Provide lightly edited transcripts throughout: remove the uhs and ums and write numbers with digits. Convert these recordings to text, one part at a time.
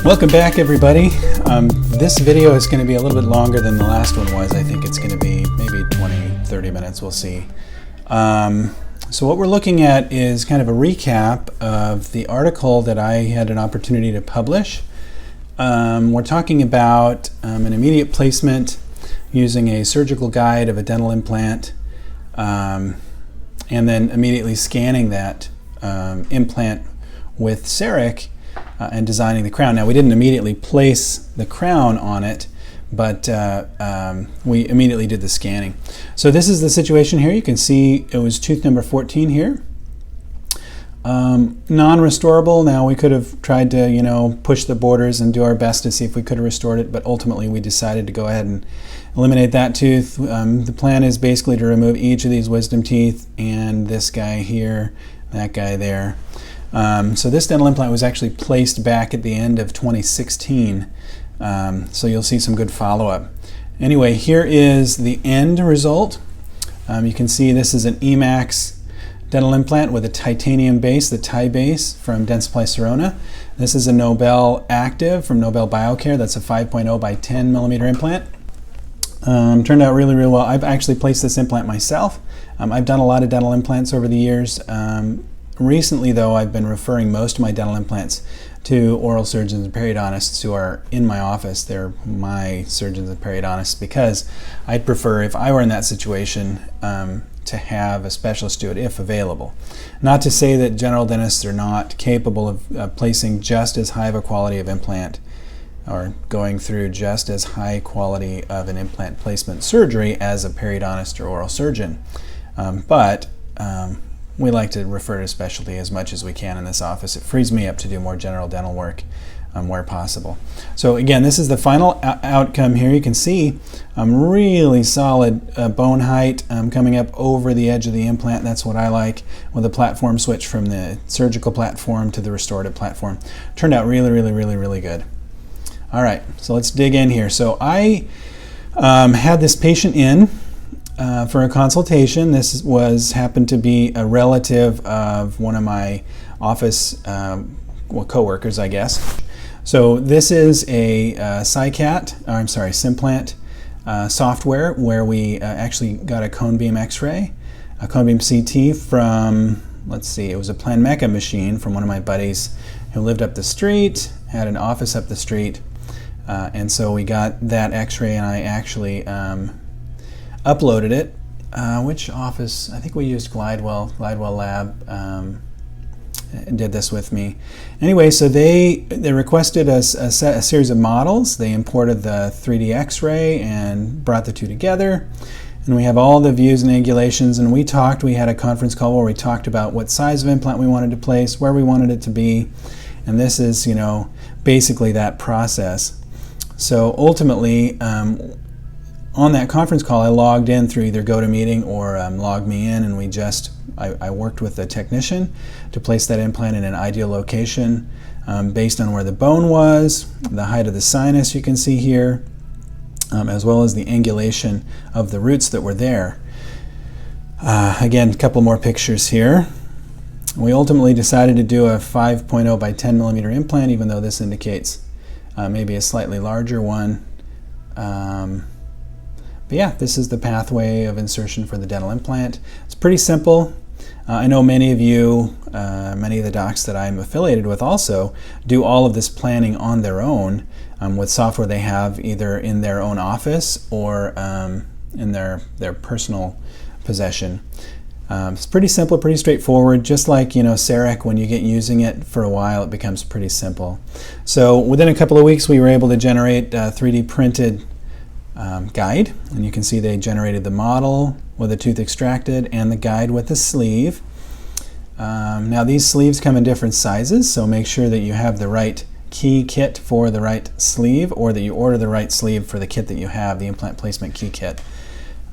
Welcome back, everybody. This video is going to be a little bit longer than the last one was. I think it's going to be maybe 20-30 minutes, we'll see. So what we're looking at is kind of a recap of the article that I had an opportunity to publish. We're talking about an immediate placement using a surgical guide of a dental implant, and then immediately scanning that implant with CEREC and designing the crown. Now, we didn't immediately place the crown on it, but we immediately did the scanning. So this is the situation here. You can see it was tooth number 14 here. Non-restorable. Now, we could have tried to, push the borders and do our best to see if we could have restored it, but ultimately we decided to go ahead and eliminate that tooth. The plan is basically to remove each of these wisdom teeth and this guy here, that guy there. So this dental implant was actually placed back at the end of 2016, so you'll see some good follow-up. Anyway, here is the end result. You can see this is an EMAX dental implant with a titanium base, the Ti base from Dentsply Sirona. This is a Nobel Active from Nobel Biocare. That's a 5.0 by 10 millimeter implant. Turned out really, really well. I've actually placed this implant myself. I've done a lot of dental implants over the years. Recently, though, I've been referring most of my dental implants to oral surgeons and periodontists who are in my office. They're my surgeons and periodontists because I'd prefer, if I were in that situation, to have a specialist do it if available. Not to say that general dentists are not capable of placing just as high of a quality of implant or going through just as high quality of an implant placement surgery as a periodontist or oral surgeon. But we like to refer to specialty as much as we can in this office. It frees me up to do more general dental work where possible. So again, this is the final outcome here. You can see really solid bone height coming up over the edge of the implant. That's what I like, with a platform switch from the surgical platform to the restorative platform. Turned out really, really, really, really good. All right, so let's dig in here. So I had this patient in for a consultation. This happened to be a relative of one of my office co-workers, I guess. So this is a Simplant software where we actually got a cone beam X-ray, a cone beam CT from, let's see, it was a Planmeca machine from one of my buddies who lived up the street, had an office up the street, and so we got that X-ray, and I actually uploaded it. Which office? I think we used Glidewell Lab did this with me. Anyway, so they requested a series of models. They imported the 3D X-ray and brought the two together. And we have all the views and angulations, and we had a conference call where we talked about what size of implant we wanted to place, where we wanted it to be, and this is, basically that process. So ultimately, on that conference call, I logged in through either GoToMeeting or Log Me In, and I worked with the technician to place that implant in an ideal location based on where the bone was, the height of the sinus you can see here, as well as the angulation of the roots that were there. Again, a couple more pictures here. We ultimately decided to do a 5.0 by 10 millimeter implant, even though this indicates maybe a slightly larger one. But yeah, this is the pathway of insertion for the dental implant. It's pretty simple. I know many of you, many of the docs that I'm affiliated with also do all of this planning on their own with software they have either in their own office or in their personal possession. It's pretty simple, pretty straightforward. Just like CEREC, when you get using it for a while, it becomes pretty simple. So within a couple of weeks, we were able to generate a 3D printed guide, and you can see they generated the model with a tooth extracted and the guide with the sleeve. Now these sleeves come in different sizes, so make sure that you have the right key kit for the right sleeve, or that you order the right sleeve for the kit that you have, the implant placement key kit.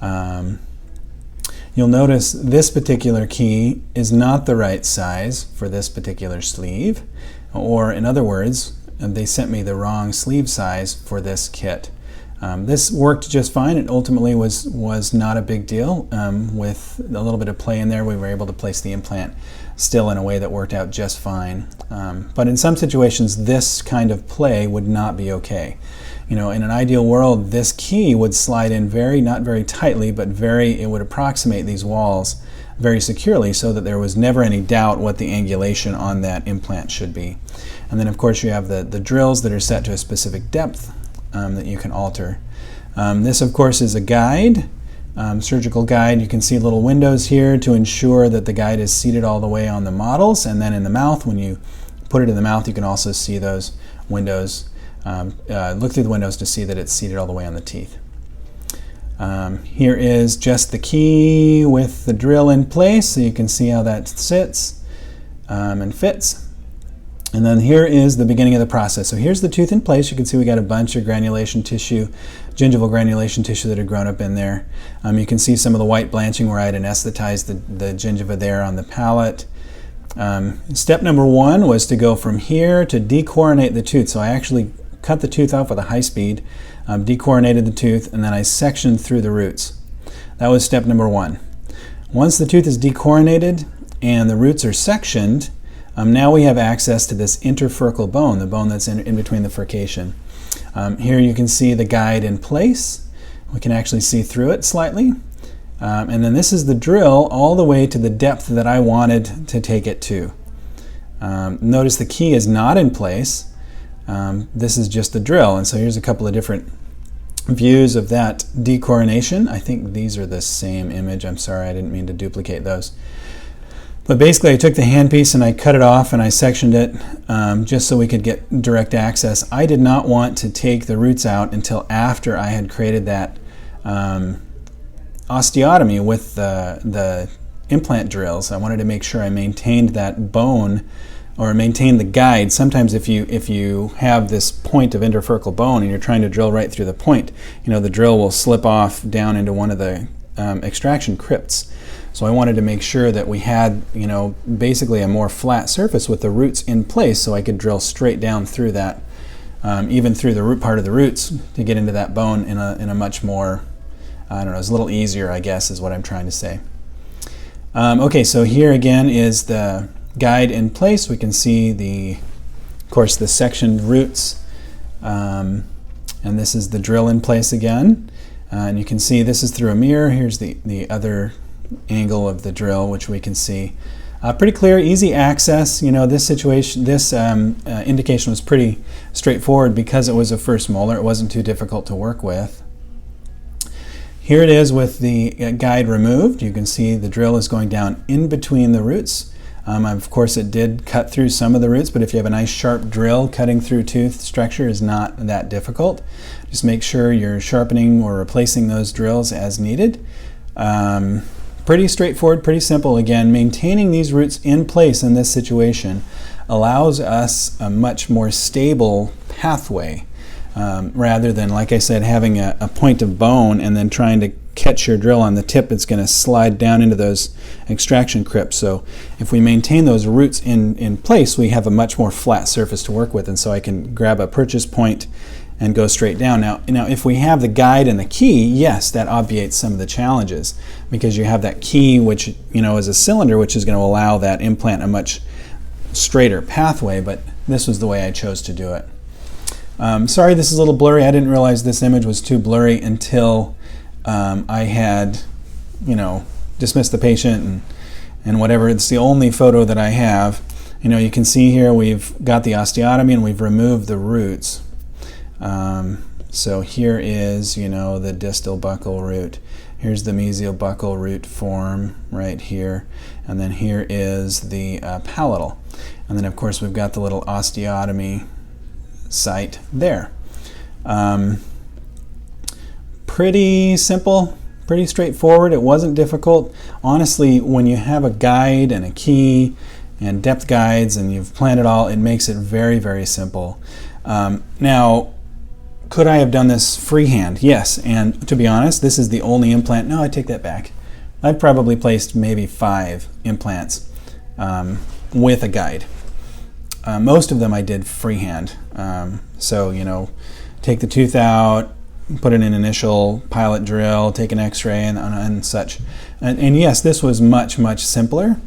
You'll notice this particular key is not the right size for this particular sleeve, or in other words, they sent me the wrong sleeve size for this kit. This worked just fine. It ultimately was not a big deal. With a little bit of play in there, we were able to place the implant still in a way that worked out just fine. But in some situations, this kind of play would not be okay. In an ideal world, this key would slide in not very tightly, but it would approximate these walls very securely so that there was never any doubt what the angulation on that implant should be. And then of course you have the drills that are set to a specific depth that you can alter. This of course is a guide, surgical guide. You can see little windows here to ensure that the guide is seated all the way on the models, and then in the mouth, when you put it in the mouth, you can also see those windows. Look through the windows to see that it's seated all the way on the teeth. Here is just the key with the drill in place, so you can see how that sits and fits. And then here is the beginning of the process. So here's the tooth in place. You can see we got a bunch of granulation tissue, gingival granulation tissue that had grown up in there. You can see some of the white blanching where I had anesthetized the gingiva there on the palate. Step number one was to go from here to decoronate the tooth. So I actually cut the tooth off with a high speed, decoronated the tooth, and then I sectioned through the roots. That was step number one. Once the tooth is decoronated and the roots are sectioned, now we have access to this interfurcal bone, the bone that's in between the furcation. Here you can see the guide in place. We can actually see through it slightly. And then this is the drill all the way to the depth that I wanted to take it to. Notice the key is not in place. This is just the drill. And so here's a couple of different views of that decoronation. I think these are the same image. I'm sorry, I didn't mean to duplicate those. But basically I took the handpiece and I cut it off and I sectioned it just so we could get direct access. I did not want to take the roots out until after I had created that osteotomy with the implant drills. I wanted to make sure I maintained that bone, or maintain the guide. Sometimes if you have this point of interfurcal bone and you're trying to drill right through the point, the drill will slip off down into one of the extraction crypts. So I wanted to make sure that we had, basically a more flat surface with the roots in place, so I could drill straight down through that, even through the root part of the roots, to get into that bone in a much more, it's a little easier, I guess, is what I'm trying to say. Okay, so here again is the guide in place. We can see of course, the sectioned roots, and this is the drill in place again. And you can see this is through a mirror. Here's the other angle of the drill, which we can see. Pretty clear, easy access. This indication was pretty straightforward because it was a first molar. It wasn't too difficult to work with. Here it is with the guide removed. You can see the drill is going down in between the roots. Of course, it did cut through some of the roots, but if you have a nice sharp drill, cutting through tooth structure is not that difficult. Just make sure you're sharpening or replacing those drills as needed. Pretty straightforward, pretty simple. Again, maintaining these roots in place in this situation allows us a much more stable pathway, rather than, like I said, having a point of bone and then trying to catch your drill on the tip. It's going to slide down into those extraction crypts. So if we maintain those roots in place, we have a much more flat surface to work with, and so I can grab a purchase point and go straight down. Now if we have the guide and the key, yes, that obviates some of the challenges, because you have that key, which is a cylinder, which is going to allow that implant a much straighter pathway, but this was the way I chose to do it. Sorry, this is a little blurry. I didn't realize this image was too blurry until I had, dismissed the patient and whatever. It's the only photo that I have. You can see here we've got the osteotomy and we've removed the roots. So here is, the distal buccal root. Here's the mesial buccal root form right here. And then here is the palatal. And then, of course, we've got the little osteotomy site there. Pretty simple, pretty straightforward. It wasn't difficult. Honestly, when you have a guide and a key and depth guides and you've planned it all, it makes it very, very simple. Now, could I have done this freehand? Yes, and to be honest, this is the only implant. No, I take that back. I've probably placed maybe 5 implants with a guide. Most of them I did freehand. So, take the tooth out, put in an initial pilot drill, take an x-ray and such. And yes, this was much, much simpler.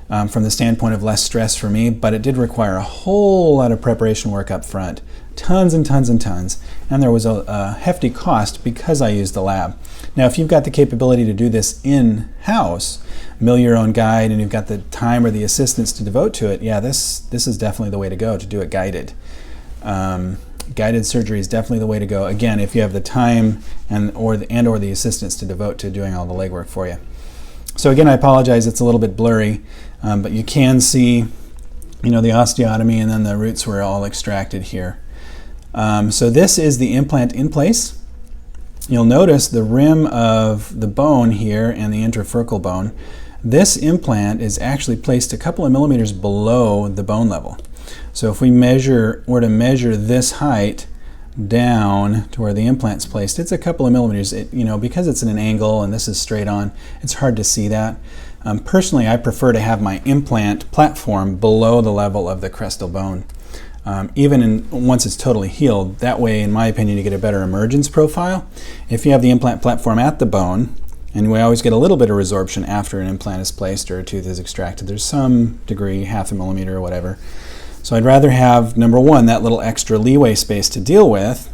from the standpoint of less stress for me, but it did require a whole lot of preparation work up front. Tons and tons and tons. And there was a hefty cost because I used the lab. Now, if you've got the capability to do this in-house, mill your own guide, and you've got the time or the assistance to devote to it, yeah, this is definitely the way to go, to do it guided. Guided surgery is definitely the way to go. Again, if you have the time or the assistance to devote to doing all the legwork for you. So again, I apologize, it's a little bit blurry, but you can see, the osteotomy, and then the roots were all extracted here. So this is the implant in place. You'll notice the rim of the bone here and the interfurcal bone. This implant is actually placed a couple of millimeters below the bone level. So if we were to measure this height down to where the implant's placed, it's a couple of millimeters. Because it's at an angle and this is straight on, it's hard to see that. Personally, I prefer to have my implant platform below the level of the crestal bone. Once it's totally healed, that way, in my opinion, you get a better emergence profile. If you have the implant platform at the bone, and we always get a little bit of resorption after an implant is placed or a tooth is extracted, there's some degree, half a millimeter or whatever. So I'd rather have, number one, that little extra leeway space to deal with,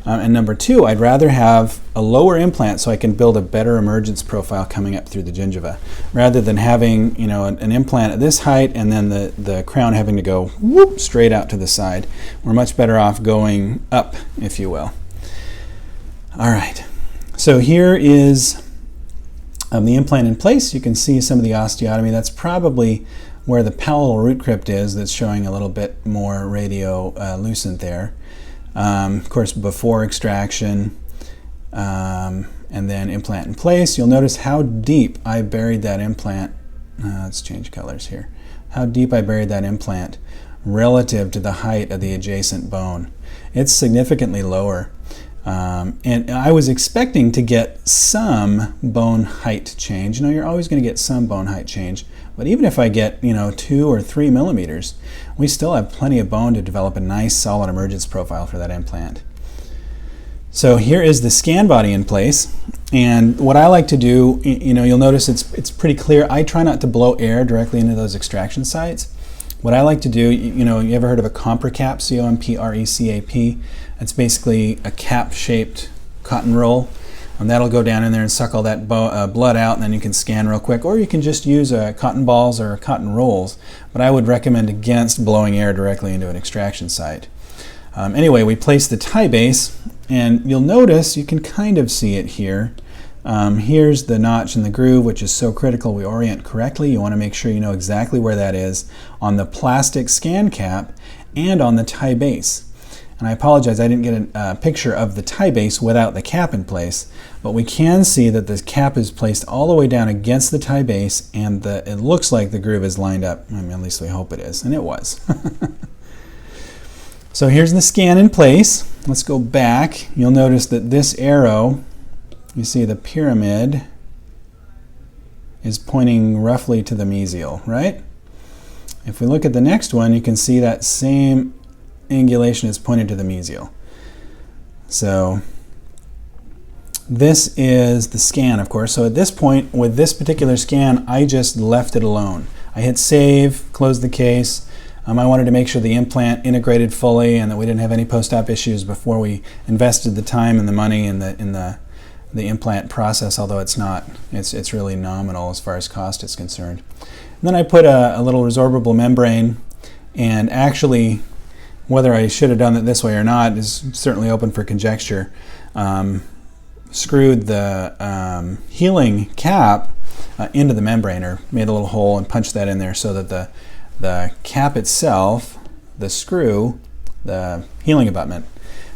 and number two, I'd rather have a lower implant so I can build a better emergence profile coming up through the gingiva, rather than having an implant at this height and then the crown having to go whoop straight out to the side. We're much better off going up, if you will. All right, so here is the implant in place. You can see some of the osteotomy. That's probably where the palatal root crypt is, that's showing a little bit more radiolucent there. Of course, before extraction, and then implant in place. You'll notice how deep I buried that implant. Let's change colors here. How deep I buried that implant relative to the height of the adjacent bone. It's significantly lower. And I was expecting to get some bone height change. You're always going to get some bone height change. But even if I get, 2 or 3 millimeters, we still have plenty of bone to develop a nice solid emergence profile for that implant. So here is the scan body in place. And what I like to do, you'll notice it's pretty clear. I try not to blow air directly into those extraction sites. What I like to do, you ever heard of a comprec, C-O-M-P-R-E-C-A-P? It's basically a cap-shaped cotton roll. And that'll go down in there and suck all that blood out, and then you can scan real quick. Or you can just use cotton balls or cotton rolls. But I would recommend against blowing air directly into an extraction site. Anyway, we place the tie base, and you'll notice, you can kind of see it here. Here's the notch in the groove, which is so critical we orient correctly. You want to make sure you know exactly where that is on the plastic scan cap and on the tie base. And I apologize, I didn't get a picture of the tie base without the cap in place, but we can see that the cap is placed all the way down against the tie base, and it looks like the groove is lined up. At least we hope it is, and it was. So here's the scan in place. Let's go back. You'll notice that this arrow, you see the pyramid, is pointing roughly to the mesial, right? If we look at the next one, you can see that same angulation is pointed to the mesial. So this is the scan, of course. So at this point, with this particular scan, I just left it alone. I hit save, closed the case. I wanted to make sure the implant integrated fully and that we didn't have any post-op issues before we invested the time and the money in the implant process, although it's not. It's really nominal as far as cost is concerned. And then I put a little resorbable membrane, and actually, whether I should have done it this way or not is certainly open for conjecture. Screwed the healing cap into the membrane, or made a little hole and punched that in there so that the cap itself, the screw, the healing abutment,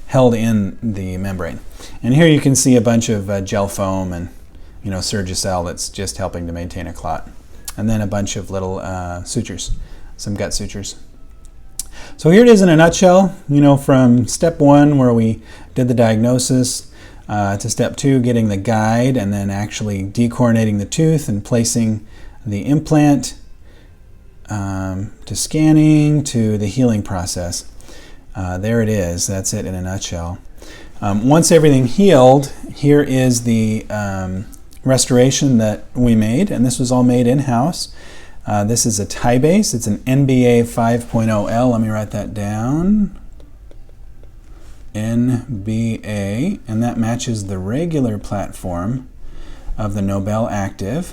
held in the membrane. And here you can see a bunch of gel foam and Surgicel that's just helping to maintain a clot. And then a bunch of little sutures, some gut sutures. So here it is in a nutshell, from step 1 where we did the diagnosis to step 2, getting the guide, and then actually decorneating the tooth and placing the implant, to scanning, to the healing process. There it is. That's it in a nutshell. Once everything healed, here is the restoration that we made, and this was all made in-house. This is a tie base. It's an NBA 5.0L. Let me write that down. NBA, and that matches the regular platform of the Nobel Active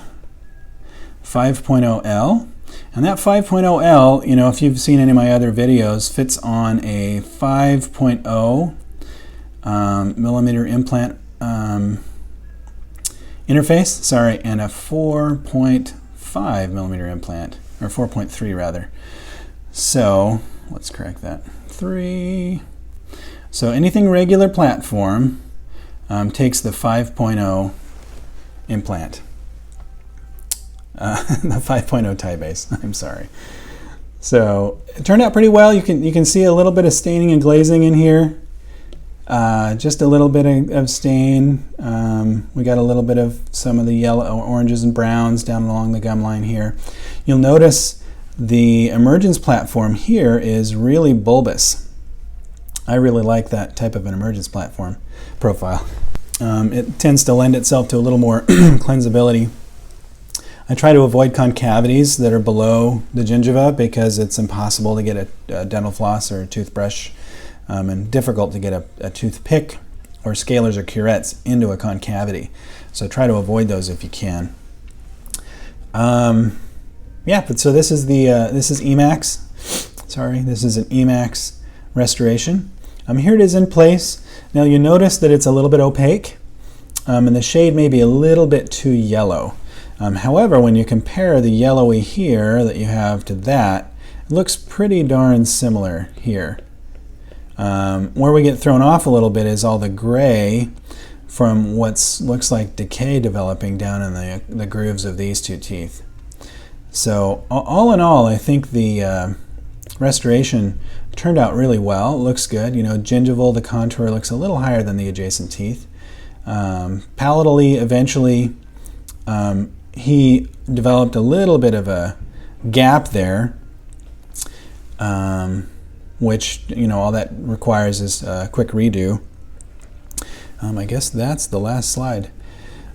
5.0L. And that 5.0L, you know, if you've seen any of my other videos, fits on a 5.0 millimeter implant interface, and a 4.5 millimeter implant, or 4.3 rather. So let's correct that. 3. So anything regular platform takes the 5.0 implant. The 5.0 tie base. I'm sorry. So it turned out pretty well. You can see a little bit of staining and glazing in here. Just a little bit of stain. We got a little bit of some of the yellow, oranges and browns down along the gum line here. You'll notice the emergence platform here is really bulbous. I really like that type of an emergence platform profile. It tends to lend itself to a little more cleansability. I try to avoid concavities that are below the gingiva because it's impossible to get a dental floss or a toothbrush, and difficult to get a toothpick or scalers or curettes into a concavity. So try to avoid those if you can. But so this is this is Emax. Sorry, this is an Emax restoration. Here it is in place. Now you notice that it's a little bit opaque, and the shade may be a little bit too yellow. However, when you compare the yellowy here that you have to that, it looks pretty darn similar here. Where we get thrown off a little bit is all the gray from what looks like decay developing down in the grooves of these two teeth. So all in all, I think the restoration turned out really well. It looks good. You know, gingival, the contour looks a little higher than the adjacent teeth. Palatally, eventually, he developed a little bit of a gap there, which, you know, all that requires is a quick redo. I guess that's the last slide.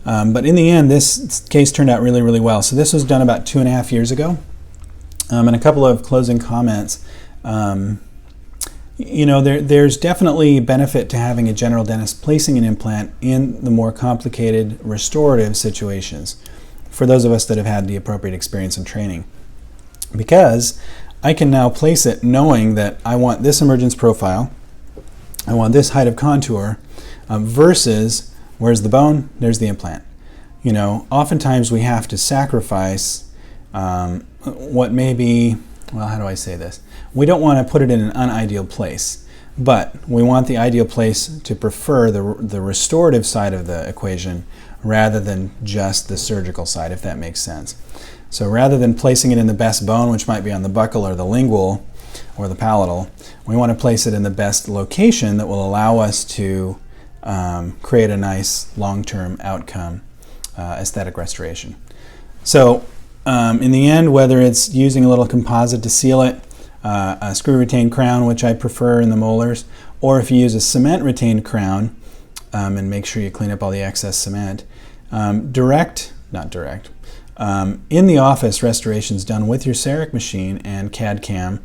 But in the end, this case turned out really, really well. So this was done about 2.5 years ago. And a couple of closing comments. You know, there's definitely benefit to having a general dentist placing an implant in the more complicated restorative situations for those of us that have had the appropriate experience and training. Because I can now place it knowing that I want this emergence profile, I want this height of contour, versus where's the bone, there's the implant. You know, oftentimes we have to sacrifice what may be, well, how do I say this? We don't want to put it in an unideal place, but we want the ideal place to prefer the restorative side of the equation rather than just the surgical side, if that makes sense. So rather than placing it in the best bone, which might be on the buccal or the lingual or the palatal, we want to place it in the best location that will allow us to create a nice long-term outcome, aesthetic restoration. So in the end, whether it's using a little composite to seal it, a screw retained crown, which I prefer in the molars, or if you use a cement retained crown, and make sure you clean up all the excess cement, in the office restorations done with your CEREC machine and CAD/CAM,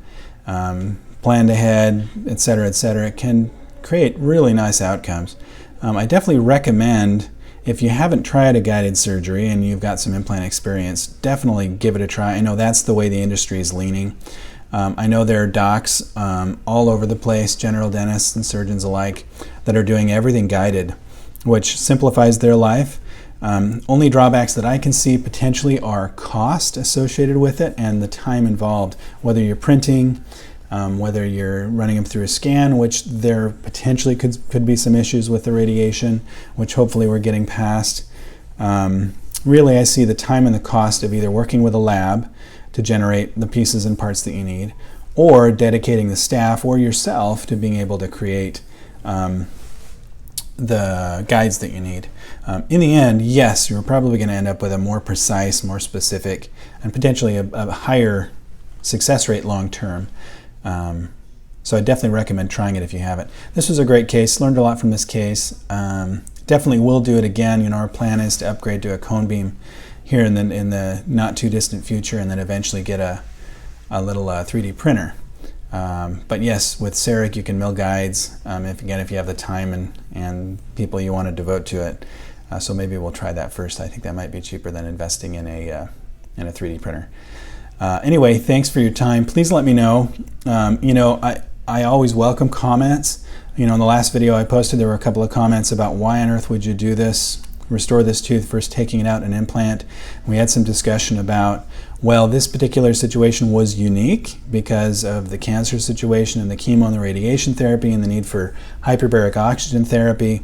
planned ahead, etc., can create really nice outcomes. I definitely recommend, if you haven't tried a guided surgery and you've got some implant experience, definitely give it a try. I know that's the way the industry is leaning. I know there are docs all over the place, general dentists and surgeons alike, that are doing everything guided, which simplifies their life. Only drawbacks that I can see potentially are cost associated with it and the time involved, whether you're printing, whether you're running them through a scan, which there potentially could be some issues with the radiation, which hopefully we're getting past. Really, I see the time and the cost of either working with a lab to generate the pieces and parts that you need, or dedicating the staff or yourself to being able to create the guides that you need. In the end, yes, you're probably going to end up with a more precise, more specific, and potentially a higher success rate long term. So I definitely recommend trying it if you haven't. This was a great case, learned a lot from this case. Definitely will do it again. You know, our plan is to upgrade to a cone beam here in the not too distant future, and then eventually get a little 3D printer. But yes, with CEREC you can mill guides, if you have the time and people you want to devote to it. So maybe we'll try that first. I think that might be cheaper than investing in a 3D printer. Anyway, thanks for your time. Please let me know. I always welcome comments. In the last video I posted, there were a couple of comments about why on earth would you do this, restore this tooth first taking it out in an implant. We had some discussion about, well, this particular situation was unique because of the cancer situation and the chemo and the radiation therapy and the need for hyperbaric oxygen therapy.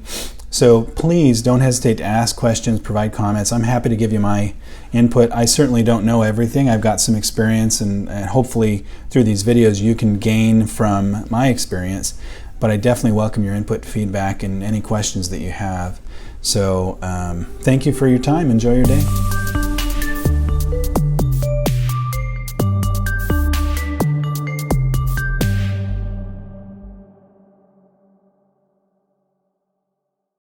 So please don't hesitate to ask questions, provide comments. I'm happy to give you my input. I certainly don't know everything. I've got some experience, and hopefully through these videos you can gain from my experience. But I definitely welcome your input, feedback, and any questions that you have. So thank you for your time. Enjoy your day.